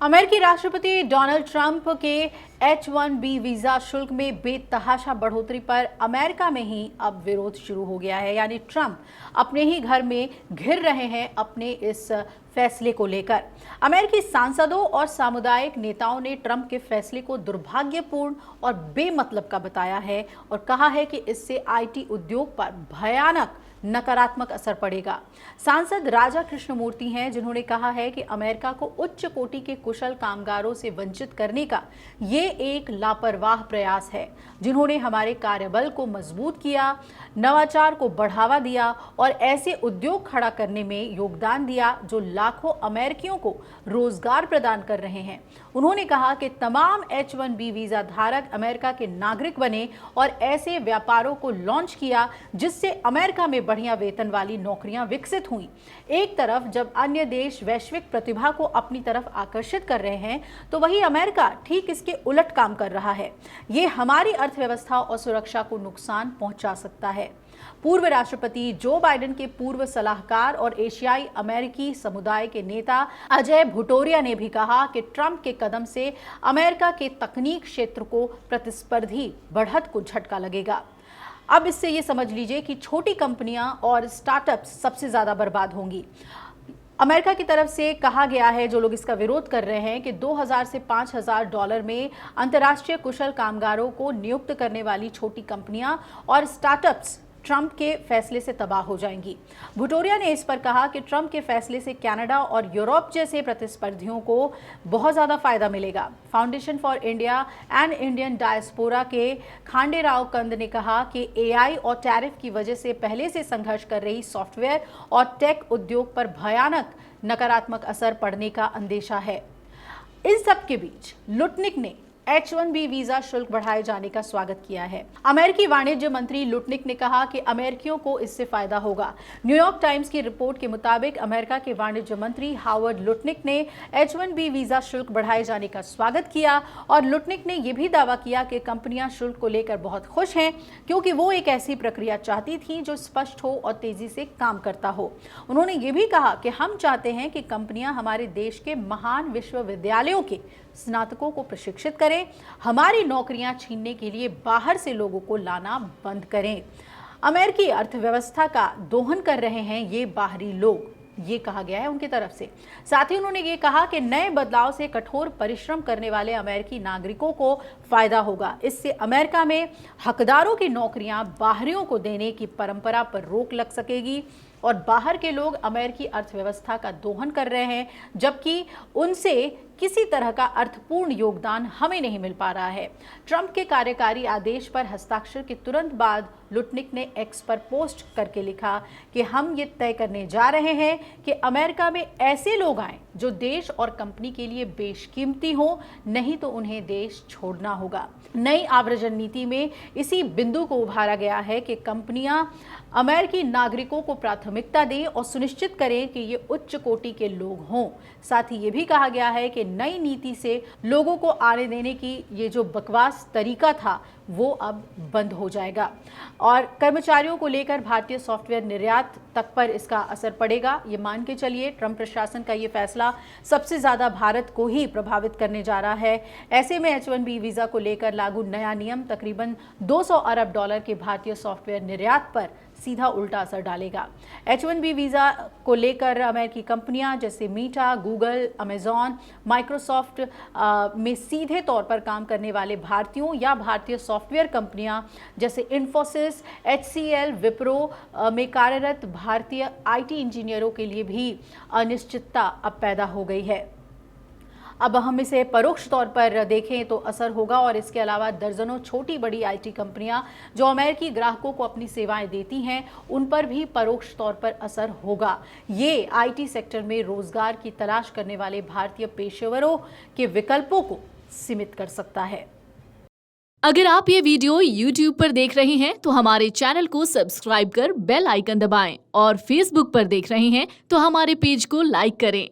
अमेरिकी राष्ट्रपति Donald Trump के H-1B वीजा शुल्क में बेतहाशा बढ़ोतरी पर अमेरिका में ही अब विरोध शुरू हो गया है। यानी ट्रंप अपने ही घर में घिर रहे हैं अपने इस फैसले को लेकर। अमेरिकी सांसदों और सामुदायिक नेताओं ने ट्रंप के फैसले को दुर्भाग्यपूर्ण और बेमतलब का बताया है और कहा है कि इससे IT उद्योग पर भयानक नकारात्मक असर पड़ेगा। सांसद राजा कृष्णमूर्ति हैं जिन्होंने कहा है कि अमेरिका को उच्च कोटि के कुशल कामगारों से वंचित करने का ये एक लापरवाह प्रयास है, जिन्होंने हमारे कार्यबल को मजबूत किया, नवाचार को बढ़ावा दिया और ऐसे उद्योग खड़ा करने में योगदान दिया जो लाखों अमेरिकियों को रोजगार प्रदान कर रहे हैं। उन्होंने कहा कि तमाम H-1B वीजा धारक अमेरिका के नागरिक बने और ऐसे व्यापारों को लॉन्च किया जिससे अमेरिका में बढ़िया वेतन वाली नौकरियां विकसित हुई। एक तरफ जब अन्य देश वैश्विक प्रतिभा को अपनी तरफ आकर्षित कर रहे हैं, तो वही अमेरिका ठीक इसके उलट काम कर रहा है। ये हमारी अर्थव्यवस्था और सुरक्षा को नुकसान पहुंचा सकता है। पूर्व राष्ट्रपति जो बाइडेन के पूर्व सलाहकार और एशियाई अमेरिकी समुदाय के नेता अजय भुटोरिया ने भी कहा कि ट्रंप के कदम से अमेरिका के तकनीक क्षेत्र को प्रतिस्पर्धी बढ़त को झटका लगेगा। अब इससे ये समझ लीजिए कि छोटी कंपनियां और स्टार्टअप्स सबसे ज्यादा बर्बाद होंगी। अमेरिका की तरफ से कहा गया है, जो लोग इसका विरोध कर रहे हैं, कि 2000 से $5000 में अंतर्राष्ट्रीय कुशल कामगारों को नियुक्त करने वाली छोटी कंपनियां और स्टार्टअप्स ट्रंप के फैसले से तबाह हो जाएंगी। भुटोरिया ने इस पर कहा कि ट्रंप के फैसले से कनाडा और यूरोप जैसे प्रतिस्पर्धियों को बहुत ज़्यादा फायदा मिलेगा। Foundation for India and Indian diaspora के खांडे राव कंद ने कहा कि AI और टैरिफ की वजह से पहले से संघर्ष कर रही सॉफ्टवेयर और टेक उद्योग पर भयानक नकारात्मक असर पड़ने का अंदेशा है। इन सब के बीच लुटनिक ने H-1B वीजा शुल्क बढ़ाए जाने का स्वागत किया है। अमेरिकी वाणिज्य मंत्री लुटनिक ने कहा कि अमेरिकियों को इससे फायदा होगा। न्यूयॉर्क टाइम्स की रिपोर्ट के मुताबिक अमेरिका के वाणिज्य मंत्री हावर्ड लुटनिक ने H-1B वीजा शुल्क बढ़ाए जाने का स्वागत किया और लुटनिक ने यह भी दावा किया कि कंपनियां शुल्क को लेकर बहुत खुश हैं, क्योंकि वो एक ऐसी प्रक्रिया चाहती थी जो स्पष्ट हो और तेजी से काम करता हो। उन्होंने ये भी कहा कि हम चाहते हैं कि कंपनियां हमारे देश के महान विश्वविद्यालयों के स्नातकों को प्रशिक्षित करें, हमारी नौकरियां छीनने के लिए बाहर से लोगों को लाना बंद करें। अमेरिकी अर्थव्यवस्था का दोहन कर रहे हैं ये बाहरी लोग, ये कहा गया है उनकी तरफ से। साथ ही उन्होंने ये कहा कि नए बदलाव से कठोर परिश्रम करने वाले अमेरिकी नागरिकों को फायदा होगा। इससे अमेरिका में हकदारों की नौकरियां बाहरियों को देने की परंपरा पर रोक लग सकेगी और बाहर के लोग अमेरिकी अर्थव्यवस्था का दोहन कर रहे हैं, जबकि उनसे किसी तरह का अर्थपूर्ण योगदान हमें नहीं मिल पा रहा है। ट्रंप के कार्यकारी आदेश पर हस्ताक्षर के तुरंत बाद लुटनिक ने X पर पोस्ट करके लिखा कि हम ये तय करने जा रहे हैं कि अमेरिका में ऐसे लोग आएं जो देश और कंपनी के लिए बेशकीमती हो, नहीं तो उन्हें देश छोड़ना होगा। नई आव्रजन नीति में इसी बिंदु को उभारा गया है कि कंपनियां अमेरिकी नागरिकों को प्राथमिकता दें और सुनिश्चित करें कि ये उच्च कोटि के लोग हों। साथ ही ये भी कहा गया है कि नई नीति से लोगों को आने देने की ये जो बकवास तरीका था वो अब बंद हो जाएगा और कर्मचारियों को लेकर भारतीय सॉफ्टवेयर निर्यात तक पर इसका असर पड़ेगा। ये मान के चलिए ट्रंप प्रशासन का ये फैसला सबसे ज़्यादा भारत को ही प्रभावित करने जा रहा है। ऐसे में H-1B वीज़ा को लेकर लागू नया नियम तकरीबन $200 अरब के भारतीय सॉफ्टवेयर निर्यात पर सीधा उल्टा असर डालेगा। H-1B वीज़ा को लेकर अमेरिकी कंपनियां जैसे मीटा, गूगल, अमेजॉन, माइक्रोसॉफ्ट में सीधे तौर पर काम करने वाले भारतीयों या भारतीय सॉफ्टवेयर कंपनियां जैसे इन्फोसिस, HCL, विप्रो में कार्यरत भारतीय IT इंजीनियरों के लिए भी अनिश्चितता अब पैदा हो गई है। अब हम इसे परोक्ष तौर पर देखें तो असर होगा और इसके अलावा दर्जनों छोटी बड़ी IT कंपनियां जो अमेरिकी ग्राहकों को अपनी सेवाएं देती हैं, उन पर भी परोक्ष तौर पर असर होगा। ये IT सेक्टर में रोजगार की तलाश करने वाले भारतीय पेशेवरों के विकल्पों को सीमित कर सकता है। अगर आप ये वीडियो YouTube पर देख रहे हैं तो हमारे चैनल को सब्सक्राइब कर बेल आइकन दबाएं और Facebook पर देख रहे हैं तो हमारे पेज को लाइक करें।